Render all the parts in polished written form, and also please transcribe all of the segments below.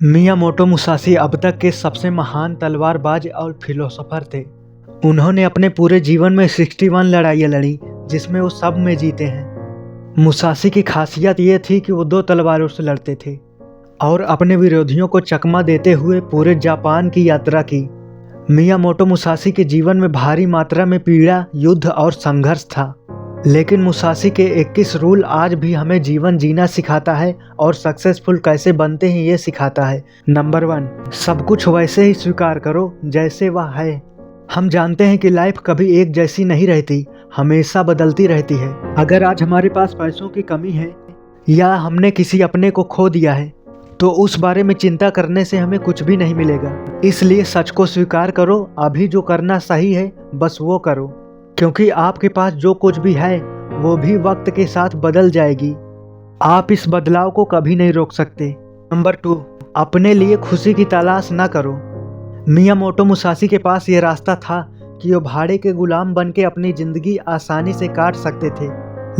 Miyamoto Musashi अब तक के सबसे महान तलवारबाज और फिलोसोफर थे। उन्होंने अपने पूरे जीवन में 61 लड़ाइयाँ लड़ी, जिसमें वो सब में जीते हैं। मुसाशी की खासियत ये थी कि वो 2 तलवारों से लड़ते थे और अपने विरोधियों को चकमा देते हुए पूरे जापान की यात्रा की। मियामोटो मुसाशी के जीवन में भारी मात्रा में पीड़ा, युद्ध और संघर्ष था, लेकिन मुसाशी के 21 रूल आज भी हमें जीवन जीना सिखाता है और सक्सेसफुल कैसे बनते हैं ये सिखाता है। नंबर 1, सब कुछ वैसे ही स्वीकार करो जैसे वह है। हम जानते हैं कि लाइफ कभी एक जैसी नहीं रहती, हमेशा बदलती रहती है। अगर आज हमारे पास पैसों की कमी है या हमने किसी अपने को खो दिया है, तो उस बारे में चिंता करने से हमें कुछ भी नहीं मिलेगा। इसलिए सच को स्वीकार करो, अभी जो करना सही है बस वो करो, क्योंकि आपके पास जो कुछ भी है वो भी वक्त के साथ बदल जाएगी। आप इस बदलाव को कभी नहीं रोक सकते। नंबर 2, अपने लिए खुशी की तलाश ना करो। मियामोटो मुसाशी के पास ये रास्ता था कि वो भाड़े के गुलाम बन के अपनी ज़िंदगी आसानी से काट सकते थे,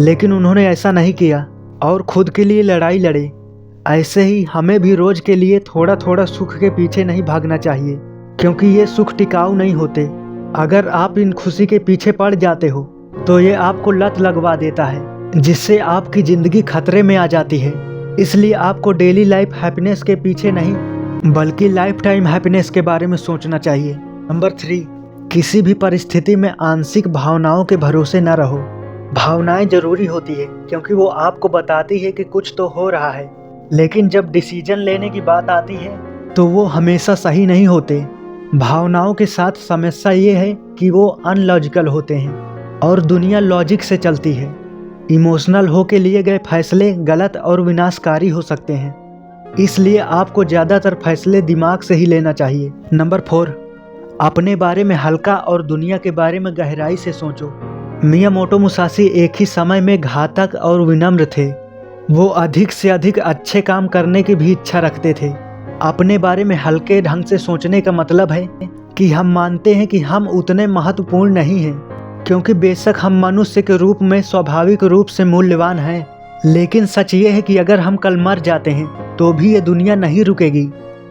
लेकिन उन्होंने ऐसा नहीं किया और खुद के लिए लड़ाई लड़े। ऐसे ही हमें भी रोज़ के लिए थोड़ा थोड़ा सुख के पीछे नहीं भागना चाहिए, क्योंकि ये सुख टिकाऊ नहीं होते। अगर आप इन खुशी के पीछे पड़ जाते हो तो ये आपको लत लगवा देता है, जिससे आपकी ज़िंदगी खतरे में आ जाती है। इसलिए आपको डेली लाइफ हैप्पीनेस के पीछे नहीं बल्कि लाइफ टाइम हैप्पीनेस के बारे में सोचना चाहिए। नंबर 3, किसी भी परिस्थिति में आंशिक भावनाओं के भरोसे न रहो। भावनाएं जरूरी होती है क्योंकि वो आपको बताती है कि कुछ तो हो रहा है, लेकिन जब डिसीजन लेने की बात आती है तो वो हमेशा सही नहीं होते। भावनाओं के साथ समस्या ये है कि वो अनलॉजिकल होते हैं और दुनिया लॉजिक से चलती है। इमोशनल हो के लिए गए फैसले गलत और विनाशकारी हो सकते हैं, इसलिए आपको ज़्यादातर फैसले दिमाग से ही लेना चाहिए। नंबर 4, अपने बारे में हल्का और दुनिया के बारे में गहराई से सोचो। मियामोटो मुसाशी एक ही समय में घातक और विनम्र थे। वो अधिक से अधिक अच्छे काम करने की भी इच्छा रखते थे। अपने बारे में हल्के ढंग से सोचने का मतलब है कि हम मानते हैं कि हम उतने महत्वपूर्ण नहीं हैं, क्योंकि बेशक हम मनुष्य के रूप में स्वाभाविक रूप से मूल्यवान हैं, लेकिन सच ये है कि अगर हम कल मर जाते हैं तो भी ये दुनिया नहीं रुकेगी।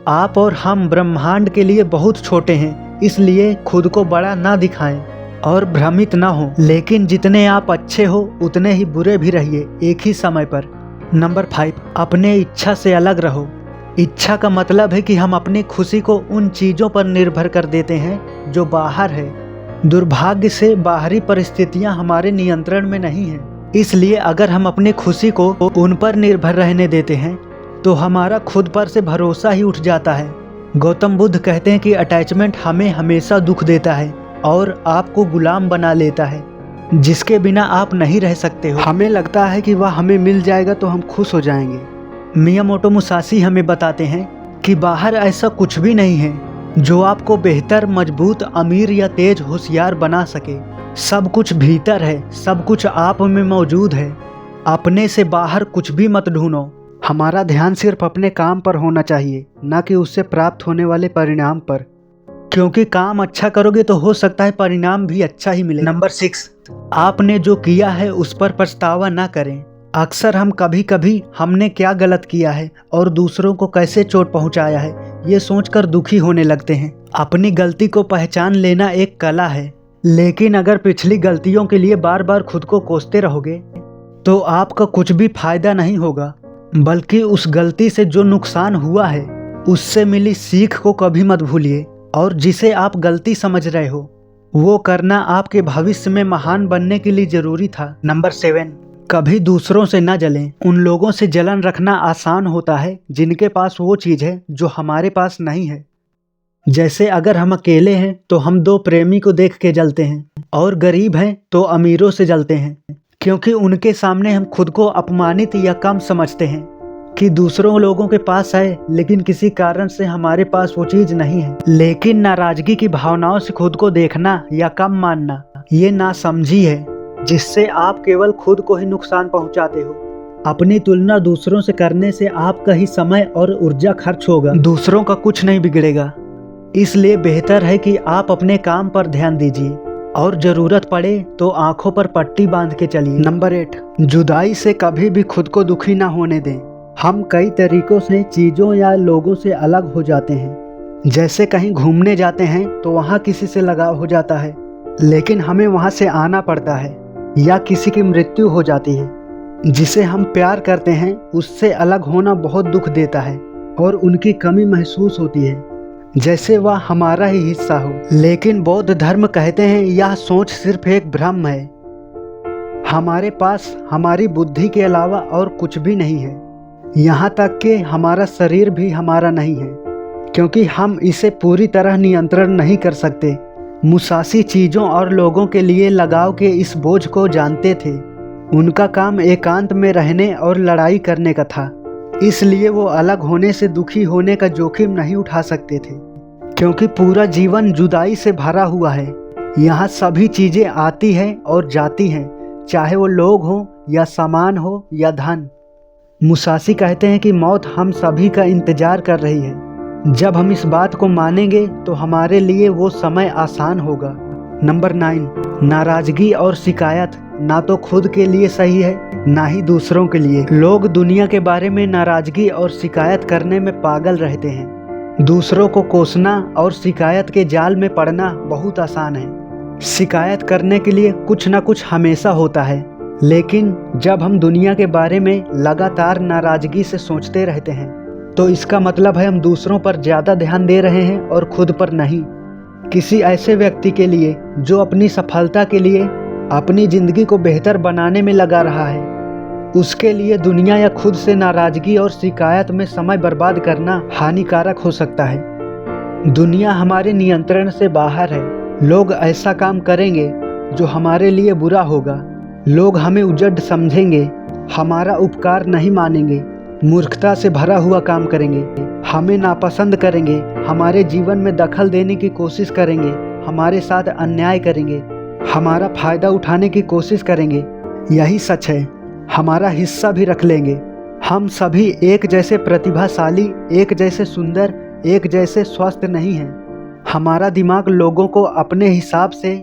आप और हम ब्रह्मांड के लिए बहुत छोटे हैं, इसलिए खुद को बड़ा ना दिखाएं और भ्रमित ना हो, लेकिन जितने आप अच्छे हो उतने ही बुरे भी रहिए एक ही समय पर। नंबर 5, अपने इच्छा से अलग रहो। इच्छा का मतलब है कि हम अपनी खुशी को उन चीज़ों पर निर्भर कर देते हैं जो बाहर है। दुर्भाग्य से बाहरी परिस्थितियां हमारे नियंत्रण में नहीं हैं, इसलिए अगर हम अपनी खुशी को उन पर निर्भर रहने देते हैं तो हमारा खुद पर से भरोसा ही उठ जाता है। गौतम बुद्ध कहते हैं कि अटैचमेंट हमें हमेशा दुख देता है और आपको गुलाम बना लेता है, जिसके बिना आप नहीं रह सकते हो। हमें लगता है कि वह हमें मिल जाएगा तो हम खुश हो जाएंगे। मियामोटो मुसाशी हमें बताते हैं कि बाहर ऐसा कुछ भी नहीं है जो आपको बेहतर, मजबूत, अमीर या तेज होशियार बना सके। सब कुछ भीतर है, सब कुछ आप में मौजूद है। अपने से बाहर कुछ भी मत ढूंढो। हमारा ध्यान सिर्फ अपने काम पर होना चाहिए, ना कि उससे प्राप्त होने वाले परिणाम पर, क्योंकि काम अच्छा करोगे तो हो सकता है परिणाम भी अच्छा ही मिले। नंबर 6, आपने जो किया है उस पर पछतावा ना करें। अक्सर हम कभी हमने क्या गलत किया है और दूसरों को कैसे चोट पहुंचाया है ये सोचकर दुखी होने लगते हैं। अपनी गलती को पहचान लेना एक कला है, लेकिन अगर पिछली गलतियों के लिए बार बार खुद को कोसते रहोगे तो आपका कुछ भी फायदा नहीं होगा, बल्कि उस गलती से जो नुकसान हुआ है उससे मिली सीख को कभी मत भूलिए, और जिसे आप गलती समझ रहे हो वो करना आपके भविष्य में महान बनने के लिए जरूरी था। नंबर 7, कभी दूसरों से न जलें। उन लोगों से जलन रखना आसान होता है जिनके पास वो चीज़ है जो हमारे पास नहीं है। जैसे अगर हम अकेले हैं तो हम 2 प्रेमी को देख के जलते हैं, और गरीब हैं तो अमीरों से जलते हैं, क्योंकि उनके सामने हम खुद को अपमानित या कम समझते हैं कि दूसरों लोगों के पास है लेकिन किसी कारण से हमारे पास वो चीज़ नहीं है। लेकिन नाराज़गी की भावनाओं से खुद को देखना या कम मानना ये नासमझी है, जिससे आप केवल खुद को ही नुकसान पहुंचाते हो। अपनी तुलना दूसरों से करने से आपका ही समय और ऊर्जा खर्च होगा, दूसरों का कुछ नहीं बिगड़ेगा। इसलिए बेहतर है कि आप अपने काम पर ध्यान दीजिए और ज़रूरत पड़े तो आंखों पर पट्टी बांध के चलिए। नंबर 8, जुदाई से कभी भी खुद को दुखी ना होने दें। हम कई तरीकों से चीज़ों या लोगों से अलग हो जाते हैं। जैसे कहीं घूमने जाते हैं तो वहाँ किसी से लगाव हो जाता है, लेकिन हमें वहाँ से आना पड़ता है, या किसी की मृत्यु हो जाती है जिसे हम प्यार करते हैं, उससे अलग होना बहुत दुख देता है और उनकी कमी महसूस होती है, जैसे वह हमारा ही हिस्सा हो। लेकिन बौद्ध धर्म कहते हैं यह सोच सिर्फ एक भ्रम है। हमारे पास हमारी बुद्धि के अलावा और कुछ भी नहीं है, यहाँ तक कि हमारा शरीर भी हमारा नहीं है, क्योंकि हम इसे पूरी तरह नियंत्रण नहीं कर सकते। मुसाशी चीज़ों और लोगों के लिए लगाव के इस बोझ को जानते थे। उनका काम एकांत में रहने और लड़ाई करने का था, इसलिए वो अलग होने से दुखी होने का जोखिम नहीं उठा सकते थे, क्योंकि पूरा जीवन जुदाई से भरा हुआ है। यहाँ सभी चीज़ें आती हैं और जाती हैं, चाहे वो लोग हों या सामान हो या धन। मुसाशी कहते हैं कि मौत हम सभी का इंतजार कर रही है। जब हम इस बात को मानेंगे तो हमारे लिए वो समय आसान होगा। नंबर 9, नाराजगी और शिकायत ना तो खुद के लिए सही है ना ही दूसरों के लिए। लोग दुनिया के बारे में नाराजगी और शिकायत करने में पागल रहते हैं। दूसरों को कोसना और शिकायत के जाल में पड़ना बहुत आसान है। शिकायत करने के लिए कुछ ना कुछ हमेशा होता है, लेकिन जब हम दुनिया के बारे में लगातार नाराजगी से सोचते रहते हैं तो इसका मतलब है हम दूसरों पर ज़्यादा ध्यान दे रहे हैं और खुद पर नहीं। किसी ऐसे व्यक्ति के लिए जो अपनी सफलता के लिए अपनी ज़िंदगी को बेहतर बनाने में लगा रहा है, उसके लिए दुनिया या खुद से नाराज़गी और शिकायत में समय बर्बाद करना हानिकारक हो सकता है। दुनिया हमारे नियंत्रण से बाहर है। लोग ऐसा काम करेंगे जो हमारे लिए बुरा होगा। लोग हमें उजड़ समझेंगे, हमारा उपकार नहीं मानेंगे, मूर्खता से भरा हुआ काम करेंगे, हमें नापसंद करेंगे, हमारे जीवन में दखल देने की कोशिश करेंगे, हमारे साथ अन्याय करेंगे, हमारा फ़ायदा उठाने की कोशिश करेंगे। यही सच है, हमारा हिस्सा भी रख लेंगे। हम सभी एक जैसे प्रतिभाशाली, एक जैसे सुंदर, एक जैसे स्वस्थ नहीं हैं। हमारा दिमाग लोगों को अपने हिसाब से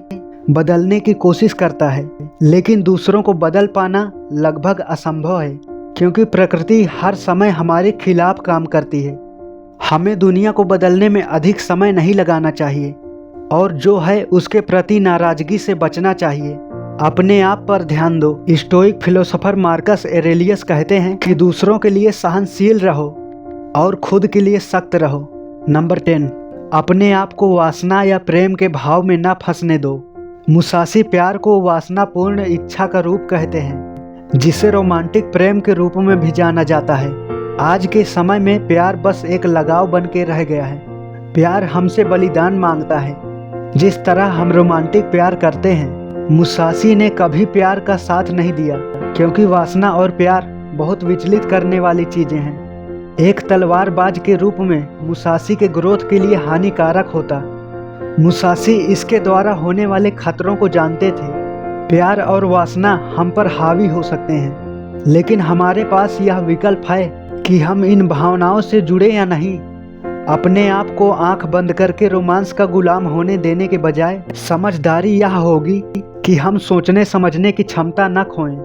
बदलने की कोशिश करता है, लेकिन दूसरों को बदल पाना लगभग असंभव है, क्योंकि प्रकृति हर समय हमारे खिलाफ काम करती है। हमें दुनिया को बदलने में अधिक समय नहीं लगाना चाहिए और जो है उसके प्रति नाराजगी से बचना चाहिए। अपने आप पर ध्यान दो। स्टोइक फिलोसोफर मार्कस एरेलियस कहते हैं कि दूसरों के लिए सहनशील रहो और खुद के लिए सख्त रहो। नंबर 10, अपने आप को वासना या प्रेम के भाव में न फंसने दो। मुसाशी प्यार को वासनापूर्ण इच्छा का रूप कहते हैं, जिसे रोमांटिक प्रेम के रूप में भी जाना जाता है। आज के समय में प्यार बस एक लगाव बन के रह गया है। प्यार हमसे बलिदान मांगता है, जिस तरह हम रोमांटिक प्यार करते हैं। मुसाशी ने कभी प्यार का साथ नहीं दिया, क्योंकि वासना और प्यार बहुत विचलित करने वाली चीजें हैं। एक तलवारबाज के रूप में मुसाशी के ग्रोथ के लिए हानिकारक होता। मुसाशी इसके द्वारा होने वाले खतरों को जानते थे। प्यार और वासना हम पर हावी हो सकते हैं, लेकिन हमारे पास यह विकल्प है कि हम इन भावनाओं से जुड़े या नहीं। अपने आप को आंख बंद करके रोमांस का गुलाम होने देने के बजाय समझदारी यह होगी कि हम सोचने समझने की क्षमता न खोएं,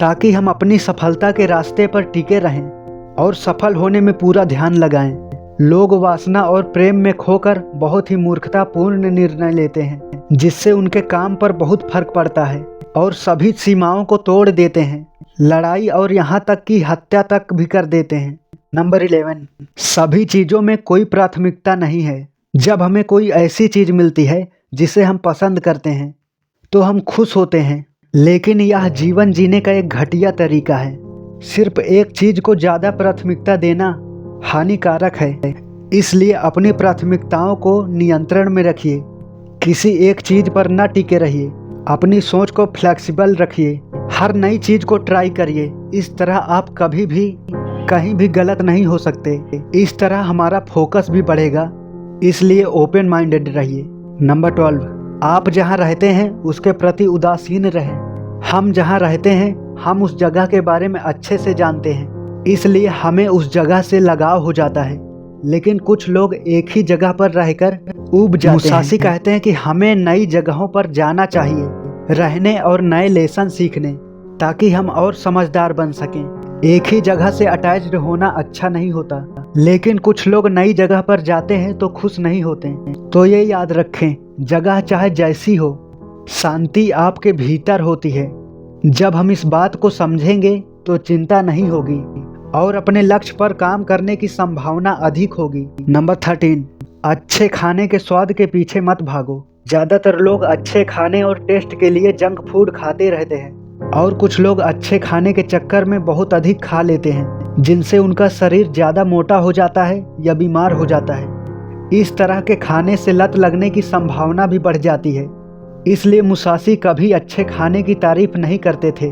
ताकि हम अपनी सफलता के रास्ते पर टिके रहें और सफल होने में पूरा ध्यान लगाएं। लोग वासना और प्रेम में खोकर बहुत ही मूर्खतापूर्ण निर्णय लेते हैं, जिससे उनके काम पर बहुत फर्क पड़ता है और सभी सीमाओं को तोड़ देते हैं। लड़ाई और यहाँ तक कि हत्या तक भी कर देते हैं। नंबर 11, सभी चीज़ों में कोई प्राथमिकता नहीं है। जब हमें कोई ऐसी चीज़ मिलती है जिसे हम पसंद करते हैं तो हम खुश होते हैं, लेकिन यह जीवन जीने का एक घटिया तरीका है। सिर्फ एक चीज़ को ज़्यादा प्राथमिकता देना हानिकारक है। इसलिए अपनी प्राथमिकताओं को नियंत्रण में रखिए। किसी एक चीज़ पर न टिके रहिए। अपनी सोच को फ्लेक्सिबल रखिए। हर नई चीज़ को ट्राई करिए। इस तरह आप कभी भी कहीं भी गलत नहीं हो सकते। इस तरह हमारा फोकस भी बढ़ेगा, इसलिए ओपन माइंडेड रहिए। नंबर 12, आप जहां रहते हैं उसके प्रति उदासीन रहें। हम जहां रहते हैं हम उस जगह के बारे में अच्छे से जानते हैं, इसलिए हमें उस जगह से लगाव हो जाता है। लेकिन कुछ लोग एक ही जगह पर रहकर ऊब जाते हैं। मुसाशी कहते हैं कि हमें नई जगहों पर जाना चाहिए, रहने और नए लेसन सीखने, ताकि हम और समझदार बन सकें। एक ही जगह से अटैच्ड होना अच्छा नहीं होता, लेकिन कुछ लोग नई जगह पर जाते हैं तो खुश नहीं होते। तो ये याद रखें, जगह चाहे जैसी हो, शांति आपके भीतर होती है। जब हम इस बात को समझेंगे तो चिंता नहीं होगी और अपने लक्ष्य पर काम करने की संभावना अधिक होगी। नंबर 13, अच्छे खाने के स्वाद के पीछे मत भागो। ज़्यादातर लोग अच्छे खाने और टेस्ट के लिए जंक फूड खाते रहते हैं और कुछ लोग अच्छे खाने के चक्कर में बहुत अधिक खा लेते हैं, जिनसे उनका शरीर ज़्यादा मोटा हो जाता है या बीमार हो जाता है। इस तरह के खाने से लत लगने की संभावना भी बढ़ जाती है। इसलिए मुसाशी कभी अच्छे खाने की तारीफ नहीं करते थे।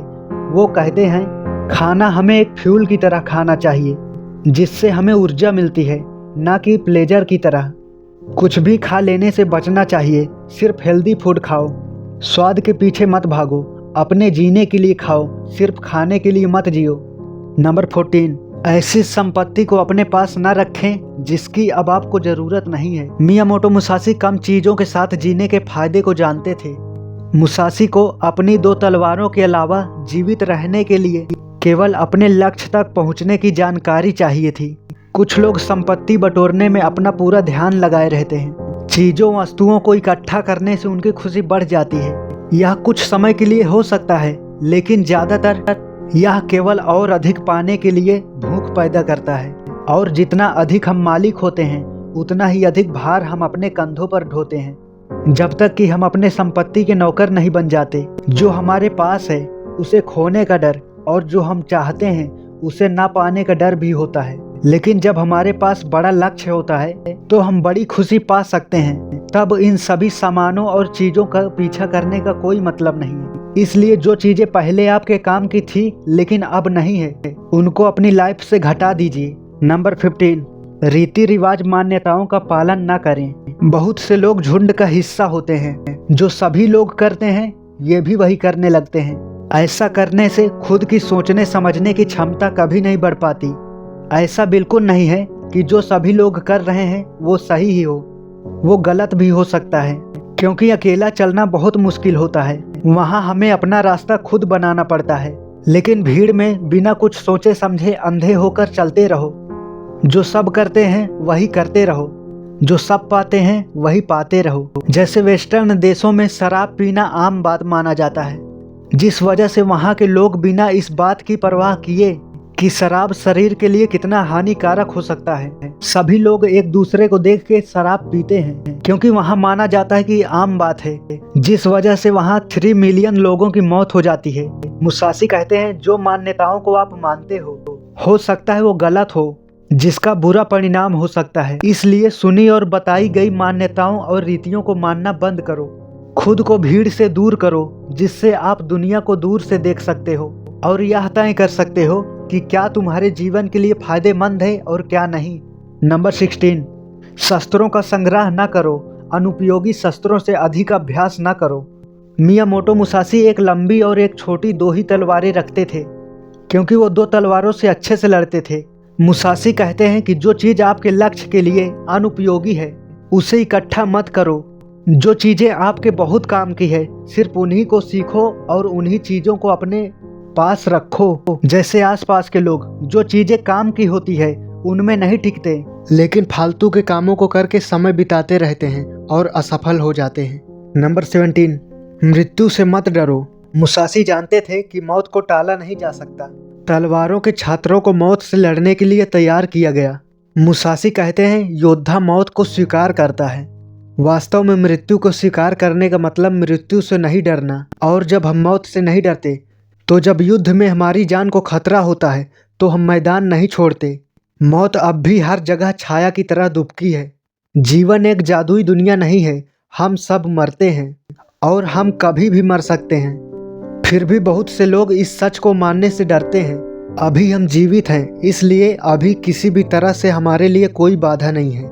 वो कहते हैं, खाना हमें एक फ्यूल की तरह खाना चाहिए, जिससे हमें ऊर्जा मिलती है, ना कि प्लेजर की तरह। कुछ भी खा लेने से बचना चाहिए, सिर्फ हेल्दी फूड खाओ। स्वाद के पीछे मत भागो, अपने जीने के लिए खाओ, सिर्फ खाने के लिए मत जियो। नंबर 14, ऐसी संपत्ति को अपने पास न रखें जिसकी अब आपको जरूरत नहीं है। मियामोटो मुसाशी कम चीजों के साथ जीने के फायदे को जानते थे। मुसाशी को अपनी 2 तलवारों के अलावा जीवित रहने के लिए केवल अपने लक्ष्य तक पहुंचने की जानकारी चाहिए थी। कुछ लोग संपत्ति बटोरने में अपना पूरा ध्यान लगाए रहते हैं। चीजों वस्तुओं को इकट्ठा करने से उनकी खुशी बढ़ जाती है। यह कुछ समय के लिए हो सकता है, लेकिन ज्यादातर यह केवल और अधिक पाने के लिए भूख पैदा करता है। और जितना अधिक हम मालिक होते हैं, उतना ही अधिक भार हम अपने कंधों पर ढोते हैं, जब तक कि हम अपने संपत्ति के नौकर नहीं बन जाते। जो हमारे पास है उसे खोने का डर और जो हम चाहते हैं उसे ना पाने का डर भी होता है। लेकिन जब हमारे पास बड़ा लक्ष्य होता है तो हम बड़ी खुशी पा सकते हैं। तब इन सभी सामानों और चीजों का पीछा करने का कोई मतलब नहीं है। इसलिए जो चीजें पहले आपके काम की थी लेकिन अब नहीं है, उनको अपनी लाइफ से घटा दीजिए। नंबर 15, रीति रिवाज मान्यताओं का पालन न करें। बहुत से लोग झुंड का हिस्सा होते हैं। जो सभी लोग करते हैं, ये भी वही करने लगते हैं। ऐसा करने से खुद की सोचने समझने की क्षमता कभी नहीं बढ़ पाती। ऐसा बिल्कुल नहीं है कि जो सभी लोग कर रहे हैं वो सही ही हो, वो गलत भी हो सकता है, क्योंकि अकेला चलना बहुत मुश्किल होता है। वहाँ हमें अपना रास्ता खुद बनाना पड़ता है। लेकिन भीड़ में बिना कुछ सोचे समझे अंधे होकर चलते रहो। जो सब करते हैं वही करते रहो, जो सब पाते हैं वही पाते रहो। जैसे वेस्टर्न देशों में शराब पीना आम बात माना जाता है, जिस वजह से वहाँ के लोग बिना इस बात की परवाह किए कि शराब शरीर के लिए कितना हानिकारक हो सकता है, सभी लोग एक दूसरे को देख के शराब पीते हैं, क्योंकि वहाँ माना जाता है कि आम बात है, जिस वजह से वहाँ 3 मिलियन लोगों की मौत हो जाती है। मुसाशी कहते हैं, जो मान्यताओं को आप मानते हो सकता है वो गलत हो, जिसका बुरा परिणाम हो सकता है। इसलिए सुनी और बताई गई मान्यताओं और रीतियों को मानना बंद करो। खुद को भीड़ से दूर करो, जिससे आप दुनिया को दूर से देख सकते हो और यह तय कर सकते हो कि क्या तुम्हारे जीवन के लिए फायदेमंद है और क्या नहीं। नंबर 16, शस्त्रों का संग्रह न करो, अनुपयोगी शस्त्रों से अधिक अभ्यास न करो। मियामोटो मुसाशी एक लंबी और एक छोटी 2 ही तलवारें रखते थे, क्योंकि वो 2 तलवारों से अच्छे से लड़ते थे। मुसाशी कहते हैं कि जो चीज़ आपके लक्ष्य के लिए अनुपयोगी है, उसे इकट्ठा मत करो। जो चीज़ें आपके बहुत काम की है, सिर्फ उन्हीं को सीखो और उन्हीं चीज़ों को अपने पास रखो। जैसे आसपास के लोग जो चीजें काम की होती है उनमें नहीं टिकते, लेकिन फालतू के कामों को करके समय बिताते रहते हैं और असफल हो जाते हैं। नंबर 17, मृत्यु से मत डरो। मुसाशी जानते थे कि मौत को टाला नहीं जा सकता। तलवारों के छात्रों को मौत से लड़ने के लिए तैयार किया गया। मुसाशी कहते हैं, योद्धा मौत को स्वीकार करता है। वास्तव में मृत्यु को स्वीकार करने का मतलब मृत्यु से नहीं डरना। और जब हम मौत से नहीं डरते, तो जब युद्ध में हमारी जान को खतरा होता है, तो हम मैदान नहीं छोड़ते। मौत अब भी हर जगह छाया की तरह दुबकी है। जीवन एक जादुई दुनिया नहीं है। हम सब मरते हैं और हम कभी भी मर सकते हैं। फिर भी बहुत से लोग इस सच को मानने से डरते हैं। अभी हम जीवित हैं, इसलिए अभी किसी भी तरह से हमारे लिए कोई बाधा नहीं है।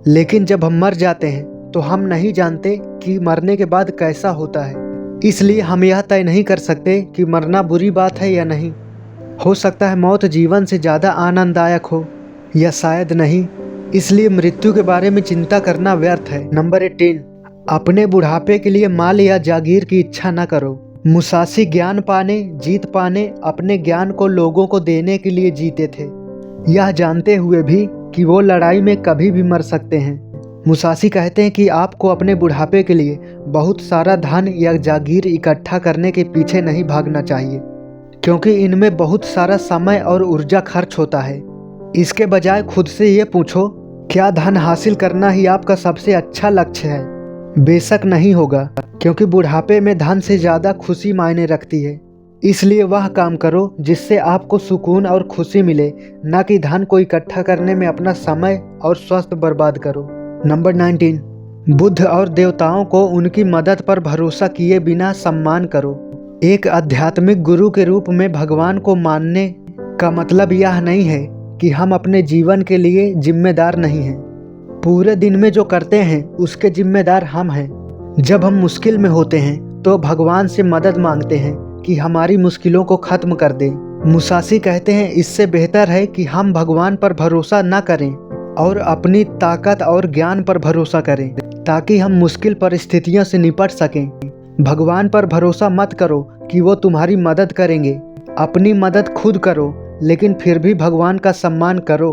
लेकिन जब हम मर जाते हैं तो हम नहीं जानते कि मरने के बाद कैसा होता है। इसलिए हम यह तय नहीं कर सकते कि मरना बुरी बात है या नहीं। हो सकता है मौत जीवन से ज़्यादा आनंददायक हो, या शायद नहीं। इसलिए मृत्यु के बारे में चिंता करना व्यर्थ है। नंबर 18, अपने बुढ़ापे के लिए माल या जागीर की इच्छा न करो। मुसाशी ज्ञान पाने, जीत पाने, अपने ज्ञान को लोगों को देने के लिए जीते थे, यह जानते हुए भी कि वो लड़ाई में कभी भी मर सकते हैं। मुसाशी कहते हैं कि आपको अपने बुढ़ापे के लिए बहुत सारा धन या जागीर इकट्ठा करने के पीछे नहीं भागना चाहिए, क्योंकि इनमें बहुत सारा समय और ऊर्जा खर्च होता है। इसके बजाय खुद से ये पूछो, क्या धन हासिल करना ही आपका सबसे अच्छा लक्ष्य है? बेशक नहीं होगा, क्योंकि बुढ़ापे में धन से ज़्यादा खुशी मायने रखती है। इसलिए वह काम करो जिससे आपको सुकून और खुशी मिले, न कि धन को इकट्ठा करने में अपना समय और स्वास्थ्य बर्बाद करो। नंबर 19, बुद्ध और देवताओं को उनकी मदद पर भरोसा किए बिना सम्मान करो। एक आध्यात्मिक गुरु के रूप में भगवान को मानने का मतलब यह नहीं है कि हम अपने जीवन के लिए जिम्मेदार नहीं हैं। पूरे दिन में जो करते हैं उसके जिम्मेदार हम हैं। जब हम मुश्किल में होते हैं तो भगवान से मदद मांगते हैं कि हमारी मुश्किलों को खत्म कर दे। मुसाशी कहते हैं इससे बेहतर है कि हम भगवान पर भरोसा न करें और अपनी ताकत और ज्ञान पर भरोसा करें, ताकि हम मुश्किल परिस्थितियों से निपट सकें। भगवान पर भरोसा मत करो कि वो तुम्हारी मदद करेंगे, अपनी मदद खुद करो, लेकिन फिर भी भगवान का सम्मान करो।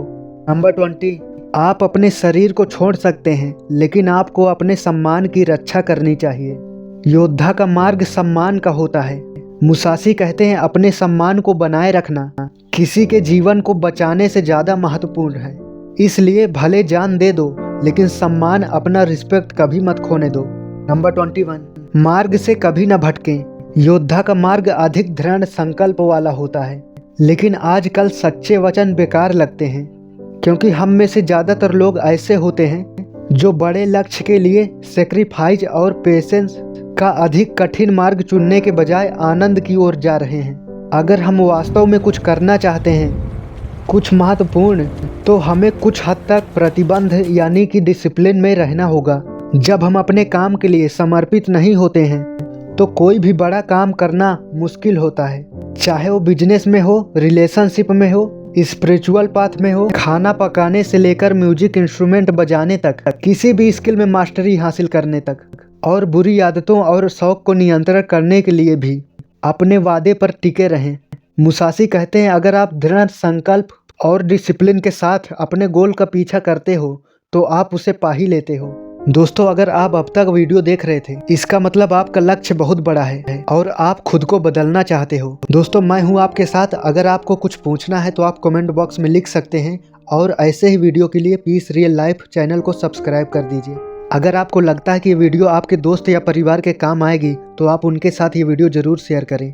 नंबर 20, आप अपने शरीर को छोड़ सकते हैं, लेकिन आपको अपने सम्मान की रक्षा करनी चाहिए। योद्धा का मार्ग सम्मान का होता है। मुसाशी कहते हैं अपने सम्मान को बनाए रखना किसी के जीवन को बचाने से ज़्यादा महत्वपूर्ण है। इसलिए भले जान दे दो, लेकिन सम्मान, अपना रिस्पेक्ट कभी मत खोने दो। नंबर 21, मार्ग से कभी न भटकें। योद्धा का मार्ग अधिक दृढ़ संकल्प वाला होता है, लेकिन आजकल सच्चे वचन बेकार लगते हैं, क्योंकि हम में से ज़्यादातर लोग ऐसे होते हैं जो बड़े लक्ष्य के लिए सेक्रीफाइस और पेशेंस का अधिक कठिन मार्ग चुनने के बजाय आनंद की ओर जा रहे हैं। अगर हम वास्तव में कुछ करना चाहते हैं, कुछ महत्वपूर्ण, तो हमें कुछ हद तक प्रतिबंध यानी कि डिसिप्लिन में रहना होगा। जब हम अपने काम के लिए समर्पित नहीं होते हैं तो कोई भी बड़ा काम करना मुश्किल होता है, चाहे वो बिजनेस में हो, रिलेशनशिप में हो, स्पिरिचुअल पाथ में हो, खाना पकाने से लेकर म्यूजिक इंस्ट्रूमेंट बजाने तक, किसी भी स्किल में मास्टरी हासिल करने तक, और बुरी आदतों और शौक को नियंत्रण करने के लिए भी अपने वादे पर टिके रहें। मुसाशी कहते हैं अगर आप दृढ़ संकल्प और डिसिप्लिन के साथ अपने गोल का पीछा करते हो तो आप उसे पा ही लेते हो। दोस्तों, अगर आप अब तक वीडियो देख रहे थे, इसका मतलब आपका लक्ष्य बहुत बड़ा है और आप खुद को बदलना चाहते हो। दोस्तों, मैं हूं आपके साथ। अगर आपको कुछ पूछना है तो आप कमेंट बॉक्स में लिख सकते हैं, और ऐसे ही वीडियो के लिए पीस रियल लाइफ चैनल को सब्सक्राइब कर दीजिए। अगर आपको लगता है कि ये वीडियो आपके दोस्त या परिवार के काम आएगी तो आप उनके साथ ये वीडियो जरूर शेयर करें।